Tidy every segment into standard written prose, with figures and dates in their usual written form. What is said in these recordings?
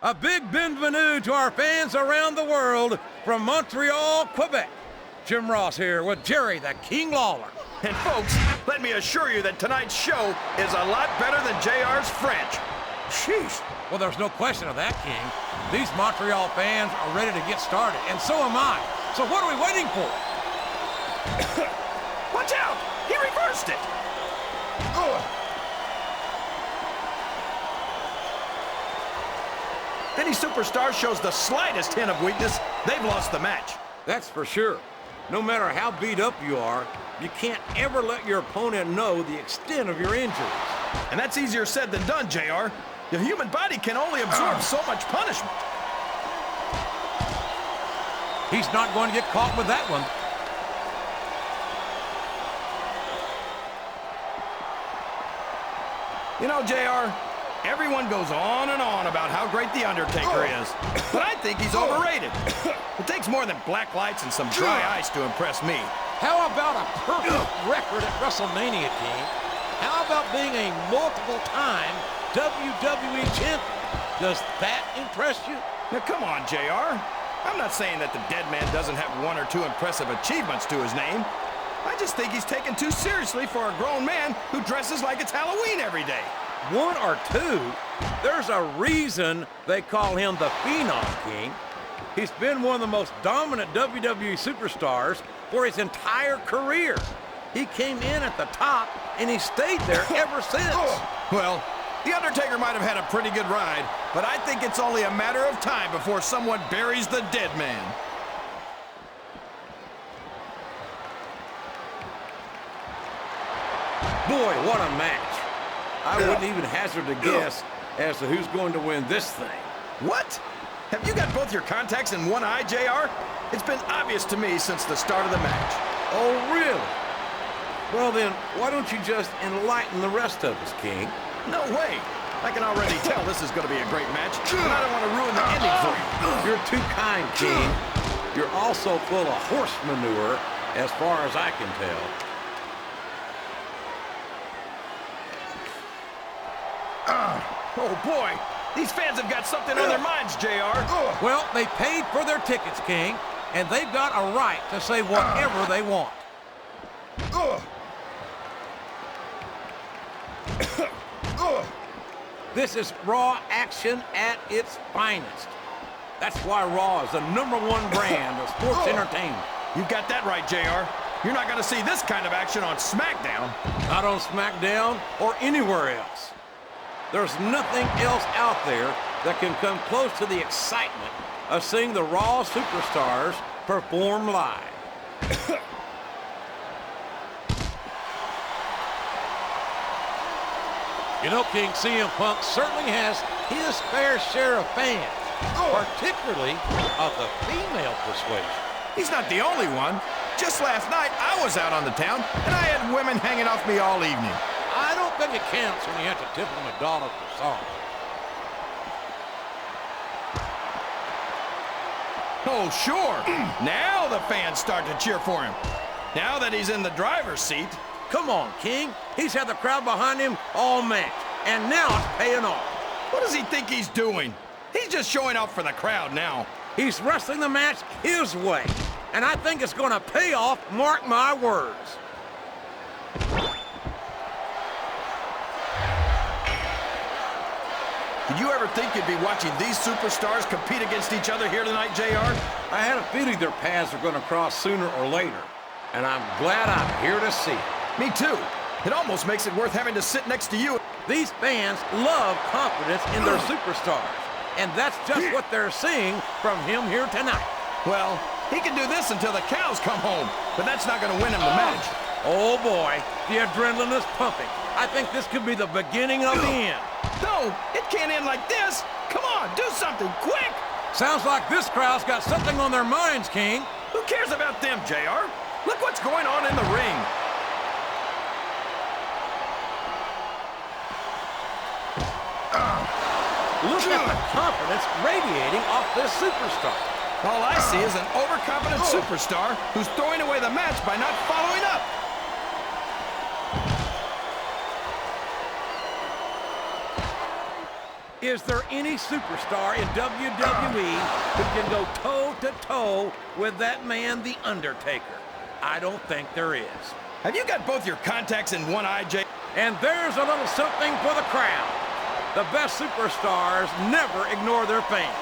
A big bienvenue to our fans around the world from Montreal, Quebec. Jim Ross here with Jerry the King Lawler. And folks, let me assure you that tonight's show is a lot better than JR's French. Sheesh. Well, there's no question of that, King. These Montreal fans are ready to get started, and so am I. So what are we waiting for? Watch out! He reversed it! If any superstar shows the slightest hint of weakness, they've lost the match. That's for sure. No matter how beat up you are, you can't ever let your opponent know the extent of your injuries. And that's easier said than done, JR. The human body can only absorb so much punishment. He's not going to get caught with that one. You know, JR, everyone goes on and on about how great The Undertaker is. But I think he's overrated. It takes more than black lights and some dry ice to impress me. How about a perfect record at WrestleMania, King? How about being a multiple-time WWE champion? Does that impress you? Now, come on, JR. I'm not saying that the dead man doesn't have one or two impressive achievements to his name. I just think he's taken too seriously for a grown man who dresses like it's Halloween every day. One or two? There's a reason they call him the Phenom, King. He's been one of the most dominant WWE superstars for his entire career. He came in at the top, and he stayed there ever since. Well, The Undertaker might have had a pretty good ride, but I think it's only a matter of time before someone buries the dead man. Boy, what a match. I wouldn't even hazard a guess as to who's going to win this thing. What? Have you got both your contacts in one eye, JR? It's been obvious to me since the start of the match. Oh, really? Well then, why don't you just enlighten the rest of us, King? No way. I can already tell this is going to be a great match, and I don't want to ruin the ending for you. You're too kind, King. You're also full of horse manure, as far as I can tell. Oh, boy. These fans have got something on their minds, JR. Well, they paid for their tickets, King, and they've got a right to say whatever they want. This is Raw action at its finest. That's why Raw is the #1 brand of sports entertainment. You got that right, JR. You're not going to see this kind of action on SmackDown. Not on SmackDown or anywhere else. There's nothing else out there that can come close to the excitement of seeing the Raw superstars perform live. You know, King, CM Punk certainly has his fair share of fans, particularly of the female persuasion. He's not the only one. Just last night, I was out on the town, and I had women hanging off me all evening. I don't think it counts when you have to tip them $1 per song. Oh, sure. Now the fans start to cheer for him. Now that he's in the driver's seat. Come on, King. He's had the crowd behind him all match, and now it's paying off. What does he think he's doing? He's just showing off for the crowd now. He's wrestling the match his way, and I think it's going to pay off, mark my words. Did you ever think you'd be watching these superstars compete against each other here tonight, JR? I had a feeling their paths are going to cross sooner or later, and I'm glad I'm here to see it. Me too. It almost makes it worth having to sit next to you. These fans love confidence in their superstars, and that's just what they're seeing from him here tonight. Well, he can do this until the cows come home, but that's not going to win him the match. Oh boy, the adrenaline is pumping. I think this could be the beginning of the end. No, it can't end like this. Come on, do something, quick! Sounds like this crowd's got something on their minds, King. Who cares about them, JR? Look what's going on in the ring. Look at the confidence radiating off this superstar. All I see is an overconfident superstar who's throwing away the match by not following up. Is there any superstar in WWE who can go toe-to-toe with that man, The Undertaker? I don't think there is. Have you got both your contacts in one eye, Jay? And there's a little something for the crowd. The best superstars never ignore their fans.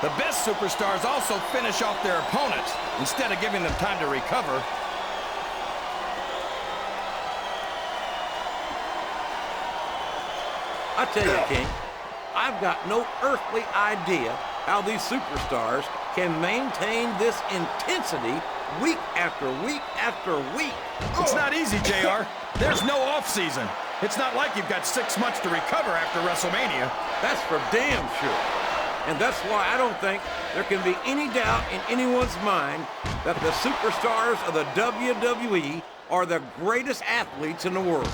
The best superstars also finish off their opponents instead of giving them time to recover. I tell you, King, I've got no earthly idea how these superstars can maintain this intensity week after week after week. It's not easy, JR. There's no off-season. It's not like you've got 6 months to recover after WrestleMania. That's for damn sure. And that's why I don't think there can be any doubt in anyone's mind that the superstars of the WWE are the greatest athletes in the world.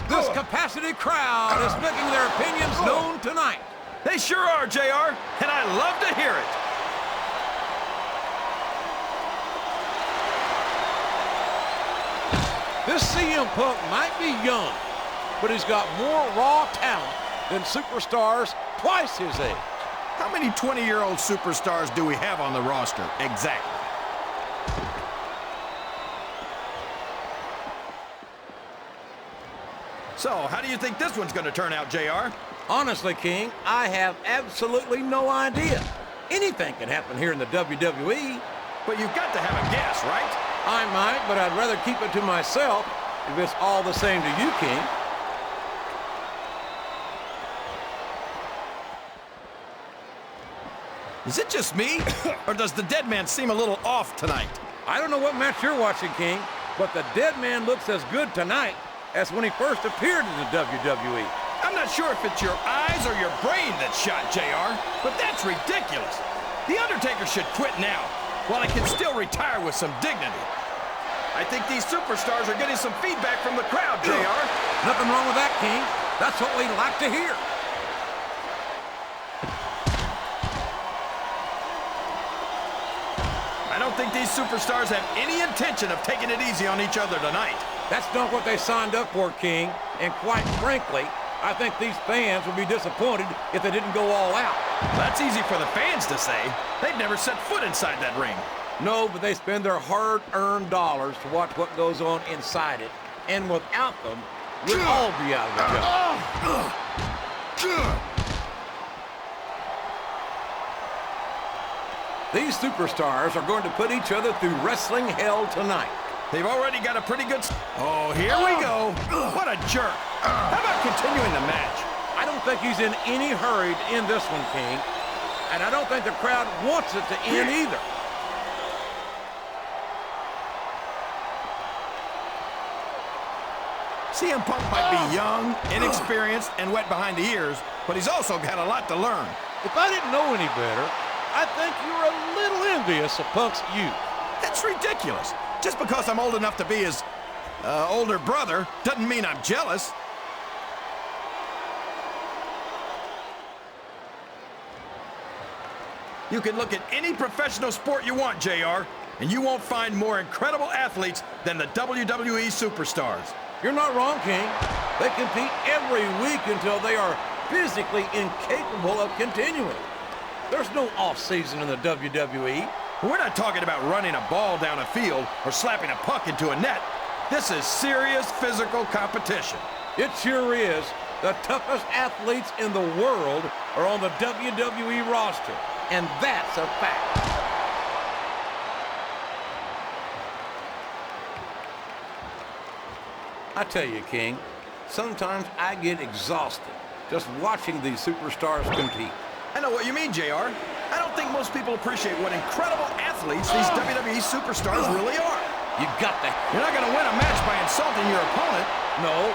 This capacity crowd is making their opinions known tonight. They sure are, JR, and I love to hear it. This CM Punk might be young, but he's got more raw talent than superstars twice his age. How many 20-year-old superstars do we have on the roster? Exactly. So, how do you think this one's going to turn out, JR? Honestly, King, I have absolutely no idea. Anything can happen here in the WWE. But you've got to have a guess, right? I might, but I'd rather keep it to myself if it's all the same to you, King. Is it just me, or does the dead man seem a little off tonight? I don't know what match you're watching, King, but the dead man looks as good tonight as when he first appeared in the WWE. I'm not sure if it's your eyes or your brain that's shot, JR, but that's ridiculous. The Undertaker should quit now, while he can still retire with some dignity. I think these superstars are getting some feedback from the crowd, JR. Nothing wrong with that, King. That's what we like to hear. I don't think these superstars have any intention of taking it easy on each other tonight. That's not what they signed up for, King. And quite frankly, I think these fans would be disappointed if they didn't go all out. That's easy for the fans to say. They've never set foot inside that ring. No, but they spend their hard-earned dollars to watch what goes on inside it. And without them, we'd all be out of the job. These superstars are going to put each other through wrestling hell tonight. They've already got a pretty good... Oh, here we go. What a jerk. How about continuing the match? I don't think he's in any hurry to end this one, King. And I don't think the crowd wants it to end either. CM Punk might be young, inexperienced, and wet behind the ears, but he's also got a lot to learn. If I didn't know any better, I think you were a little envious of Punk's youth. That's ridiculous. Just because I'm old enough to be his older brother doesn't mean I'm jealous. You can look at any professional sport you want, JR, and you won't find more incredible athletes than the WWE superstars. You're not wrong, King. They compete every week until they are physically incapable of continuing. There's no off-season in the WWE. We're not talking about running a ball down a field or slapping a puck into a net. This is serious physical competition. It sure is. The toughest athletes in the world are on the WWE roster, and that's a fact. I tell you, King, sometimes I get exhausted just watching these superstars compete. I know what you mean, JR. I don't think most people appreciate what incredible athletes these WWE superstars really are. You got that. You're not going to win a match by insulting your opponent. No,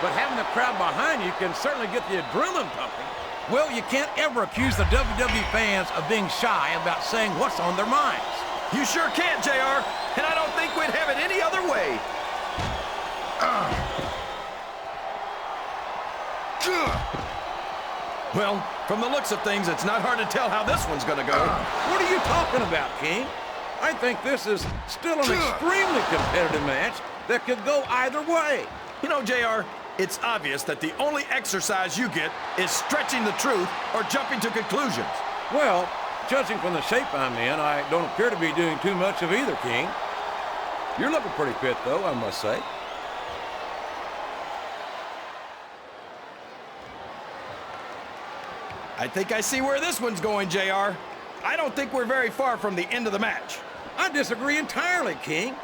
but having the crowd behind you can certainly get the adrenaline pumping. Well, you can't ever accuse the WWE fans of being shy about saying what's on their minds. You sure can't, JR, and I don't think we'd have it any other way. Well, from the looks of things, it's not hard to tell how this one's going to go. What are you talking about, King? I think this is still an extremely competitive match that could go either way. You know, JR, it's obvious that the only exercise you get is stretching the truth or jumping to conclusions. Well, judging from the shape I'm in, I don't appear to be doing too much of either, King. You're looking pretty fit, though, I must say. I think I see where this one's going, JR. I don't think we're very far from the end of the match. I disagree entirely, King.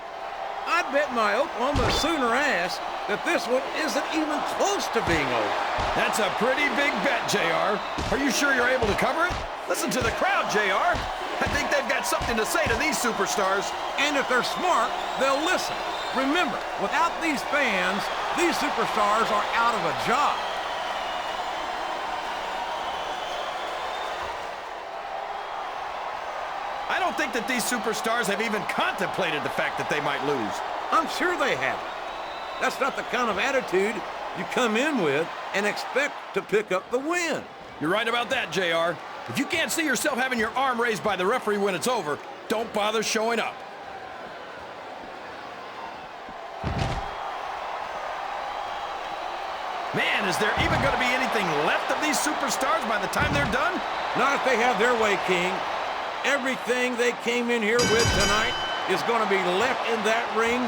I bet my Oklahoma Sooner ass that this one isn't even close to being over. That's a pretty big bet, JR. Are you sure you're able to cover it? Listen to the crowd, JR. I think they've got something to say to these superstars. And if they're smart, they'll listen. Remember, without these fans, these superstars are out of a job. I don't think that these superstars have even contemplated the fact that they might lose. I'm sure they haven't. That's not the kind of attitude you come in with and expect to pick up the win. You're right about that, JR. If you can't see yourself having your arm raised by the referee when it's over, don't bother showing up. Man, is there even going to be anything left of these superstars by the time they're done? Not if they have their way, King. Everything they came in here with tonight is going to be left in that ring.